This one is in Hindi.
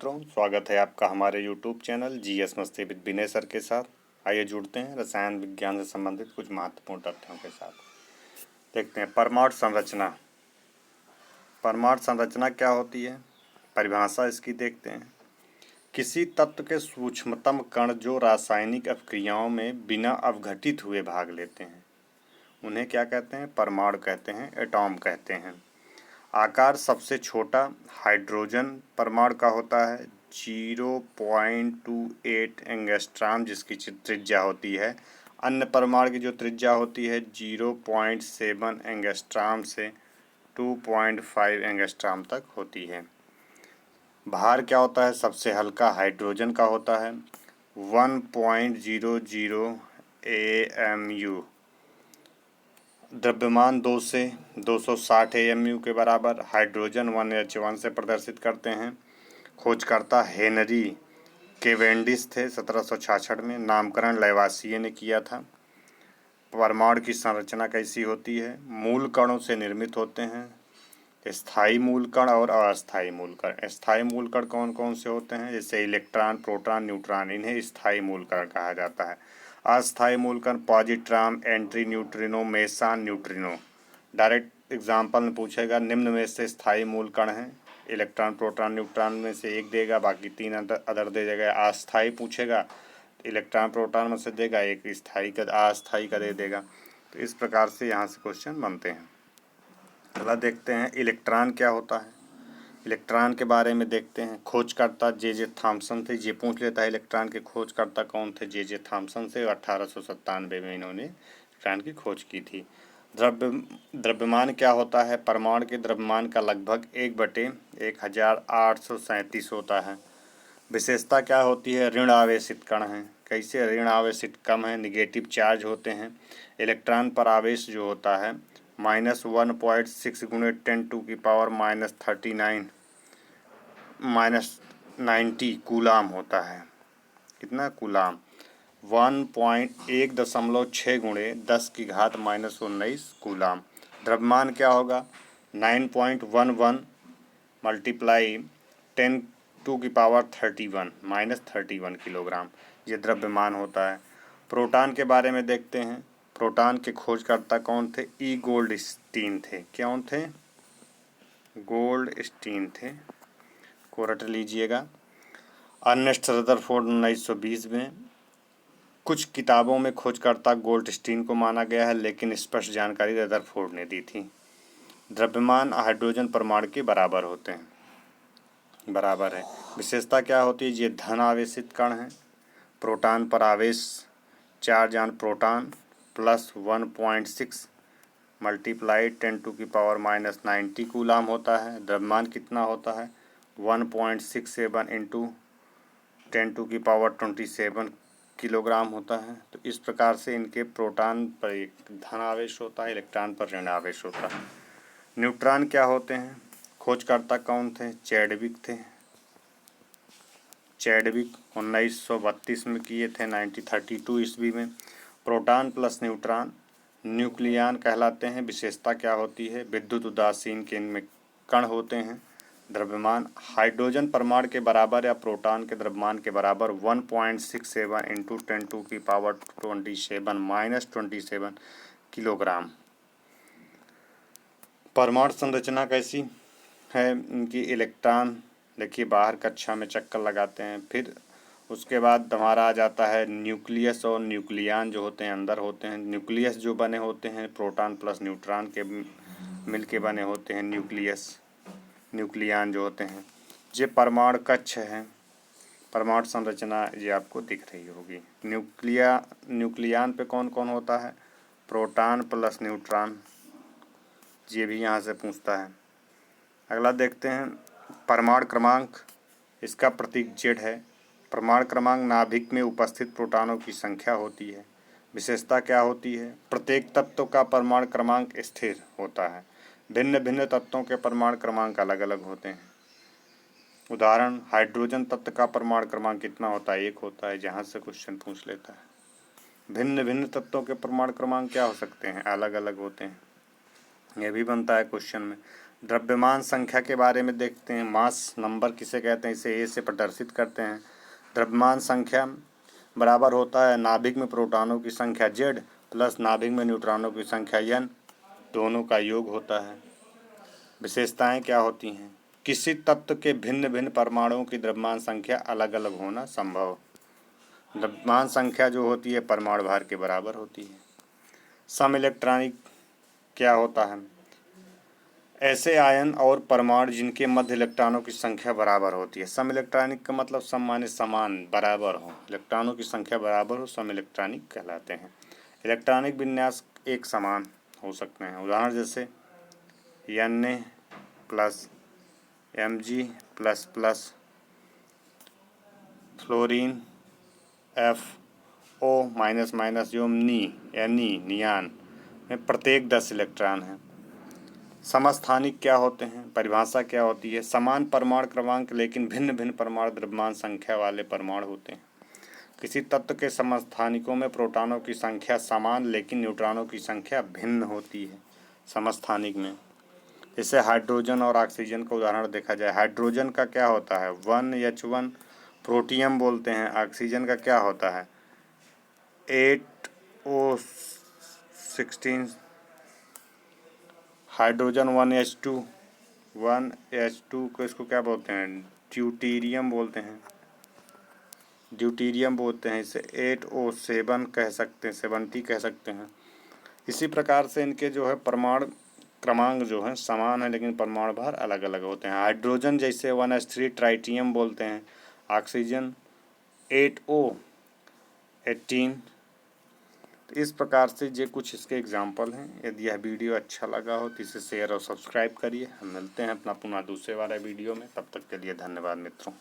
मित्रों, स्वागत है आपका हमारे YouTube चैनल जीएस मस्ती विद विनय सर के साथ। आइए जुड़ते हैं रसायन विज्ञान से संबंधित कुछ महत्वपूर्ण तथ्यों के साथ। देखते हैं परमाणु संरचना। परमाणु संरचना क्या होती है, परिभाषा इसकी देखते हैं। किसी तत्व के सूक्ष्मतम कण जो रासायनिक अभिक्रियाओं में बिना अवघटित हुए भाग लेते हैं उन्हें क्या कहते हैं, परमाणु कहते हैं, एटॉम कहते हैं। आकार सबसे छोटा हाइड्रोजन परमाणु का होता है 0.28 एंगस्ट्रॉम, जिसकी त्रिज्या होती है। अन्य परमाणु की जो त्रिज्या होती है 0.7 एंगस्ट्रॉम से 2.5 एंगस्ट्रॉम तक होती है। भार क्या होता है, सबसे हल्का हाइड्रोजन का होता है 1.00 AMU। द्रव्यमान 2 से 260 AMU के बराबर। हाइड्रोजन 1H1 से प्रदर्शित करते हैं। खोजकर्ता हेनरी केवेंडिश थे 1766 में। नामकरण लैवासिये ने किया था। परमाणु की संरचना कैसी होती है, मूल कणों से निर्मित होते हैं। स्थायी मूल कण और अस्थायी मूल कण। स्थायी मूल कण कौन कौन से होते हैं, जैसे इलेक्ट्रॉन, प्रोटॉन, न्यूट्रॉन, इन्हें स्थायी मूल कण कहा जाता है। अस्थायी मूल कण positron, entry neutrino, Mason, neutrino. Direct example में पूछेगा निम्न में से स्थायी मूल कण हैं, इलेक्ट्रॉन, प्रोटॉन, न्यूट्रॉन में से एक देगा, बाकी 3 अदर दे देगा। अस्थायी पूछेगा इलेक्ट्रॉन, प्रोटॉन में से देगा, एक स्थायी का अस्थायी का दे देगा। तो इस प्रकार से यहाँ से क्वेश्चन बनते हैं। अगला देखते हैं इलेक्ट्रॉन क्या होता है। इलेक्ट्रॉन के बारे में देखते हैं। खोजकर्ता जे थॉम्सन थे। ये पूछ लेता है इलेक्ट्रॉन के खोजकर्ता कौन थे, जे थॉम्सन से। 1897 में इन्होंने इलेक्ट्रॉन की खोज की थी। द्रव्यमान क्या होता है, परमाणु के द्रव्यमान का लगभग 1/1837 होता है। विशेषता क्या होती है, ऋण आवेशित कण हैं। कैसे ऋण आवेशित कम है, निगेटिव चार्ज होते हैं। इलेक्ट्रॉन पर आवेश जो होता है -1.6 × 10⁻39 कूलाम होता है। कितना कूलाम, 1.6 × 10⁻19 कूलाम। द्रव्यमान क्या होगा, 9.11 × 10⁻31 किलोग्राम, ये द्रव्यमान होता है। प्रोटॉन के बारे में देखते हैं। प्रोटॉन के खोजकर्ता कौन थे, ई गोल्डस्टीन थे। कौन थे, गोल्डस्टीन थे, को रट लीजिएगा। अर्नेस्ट रदरफोर्ड 1920 में। कुछ किताबों में खोजकर्ता गोल्डस्टीन को माना गया है, लेकिन स्पष्ट जानकारी रदरफोर्ड ने दी थी। द्रव्यमान हाइड्रोजन परमाणु के बराबर होते हैं, बराबर है। विशेषता क्या होती है, ये धन आवेशित कण हैं। प्रोटॉन पर आवेश चार्ज ऑन प्रोटॉन +1.6 × 10⁻90 कूलाम होता है। द्रव्यमान कितना होता है, 1.67 × 10⁻27 किलोग्राम होता है। तो इस प्रकार से इनके प्रोटॉन पर एक धन आवेश होता है, इलेक्ट्रॉन पर ऋण आवेश होता है। न्यूट्रॉन क्या होते हैं, खोजकर्ता कौन थे, चैडविक थे। चैडविक 1932 में किए थे, 1932 ईस्वी में। प्रोटॉन प्लस न्यूट्रॉन न्यूक्लियन कहलाते हैं। विशेषता क्या होती है, विद्युत उदासीन के इनमें कण होते हैं। द्रव्यमान हाइड्रोजन परमाणु के बराबर या प्रोटॉन के द्रव्यमान के बराबर 1.67 × 10⁻27 किलोग्राम। परमाणु संरचना कैसी है इनकी, इलेक्ट्रॉन देखिए बाहर कक्षा में चक्कर लगाते हैं। फिर उसके बाद हमारा आ जाता है न्यूक्लियस और न्यूक्लियन जो होते हैं अंदर होते हैं। न्यूक्लियस जो बने होते हैं प्रोटॉन प्लस न्यूट्रॉन के मिल के बने होते हैं न्यूक्लियस। न्यूक्लियन जो होते हैं ये परमाणु कक्ष है। परमाणु संरचना ये आपको दिख रही होगी। न्यूक्लियन पे कौन कौन होता है, प्रोटॉन प्लस न्यूट्रॉन, ये भी यहाँ से पूछता है। अगला देखते हैं परमाणु क्रमांक, इसका प्रतीक Z है। परमाणु क्रमांक नाभिक में उपस्थित प्रोटॉनों की संख्या होती है। विशेषता क्या होती है, प्रत्येक तत्व का परमाणु क्रमांक स्थिर होता है। भिन्न भिन्न तत्वों के परमाणु क्रमांक अलग अलग होते हैं। उदाहरण, हाइड्रोजन तत्व का परमाणु क्रमांक कितना होता है, 1 होता है। जहाँ से क्वेश्चन पूछ लेता है। भिन्न भिन्न तत्वों के परमाणु क्रमांक क्या हो सकते हैं, अलग अलग होते हैं। यह भी बनता है क्वेश्चन में। द्रव्यमान संख्या के बारे में देखते हैं। मास नंबर किसे कहते हैं, इसे ए से प्रदर्शित करते हैं। द्रव्यमान संख्या बराबर होता है नाभिक में प्रोटॉनों की संख्या Z प्लस नाभिक में न्यूट्रॉनों की संख्या N, दोनों का योग होता है। विशेषताएं क्या होती हैं? किसी तत्व के भिन्न भिन्न परमाणुओं की द्रव्यमान संख्या अलग अलग होना संभव। द्रव्यमान संख्या जो होती है परमाणु भार के बराबर होती है। सम इलेक्ट्रॉनिक क्या होता है? ऐसे आयन और परमाणु जिनके मध्य इलेक्ट्रॉनों की संख्या बराबर होती है। सम इलेक्ट्रॉनिक का मतलब सम माने समान, बराबर हो, इलेक्ट्रॉनों की संख्या बराबर हो, सम इलेक्ट्रॉनिक कहलाते हैं। इलेक्ट्रॉनिक विन्यास एक समान हो सकते हैं। उदाहरण जैसे Na plus Mg plus plus fluorine FO minus minus जो नियान में प्रत्येक 10 इलेक्ट्रॉन हैं। समस्थानिक क्या होते हैं? परिभाषा क्या होती है? समान परमाणु क्रमांक लेकिन भिन्न भिन्न परमाणु द्रव्यमान संख्या वाले परमाणु होते हैं। किसी तत्व के समस्थानिकों में प्रोटॉनों की संख्या समान लेकिन न्यूट्रॉनों की संख्या भिन्न होती है समस्थानिक में। जैसे हाइड्रोजन और ऑक्सीजन का उदाहरण देखा जाए। हाइड्रोजन का क्या होता है? 1H1 प्रोटियम बोलते हैं। ऑक्सीजन का क्या होता है? 8O16। हाइड्रोजन 1H2 को इसको क्या बोलते हैं? ड्यूटेरियम बोलते हैं। इसे 8O7 कह सकते हैं, 70 कह सकते हैं। इसी प्रकार से इनके जो है परमाणु क्रमांक जो है समान है लेकिन परमाणु भार अलग अलग होते हैं। हाइड्रोजन जैसे 1H3 ट्राइटियम बोलते हैं। Oxygen 8O18। तो इस प्रकार से ये कुछ इसके एग्जाम्पल हैं। यदि यह वीडियो अच्छा लगा हो तो इसे शेयर और सब्सक्राइब करिए। हम मिलते हैं अपना पुनः दूसरे वाले वीडियो में। तब तक के लिए धन्यवाद मित्रों।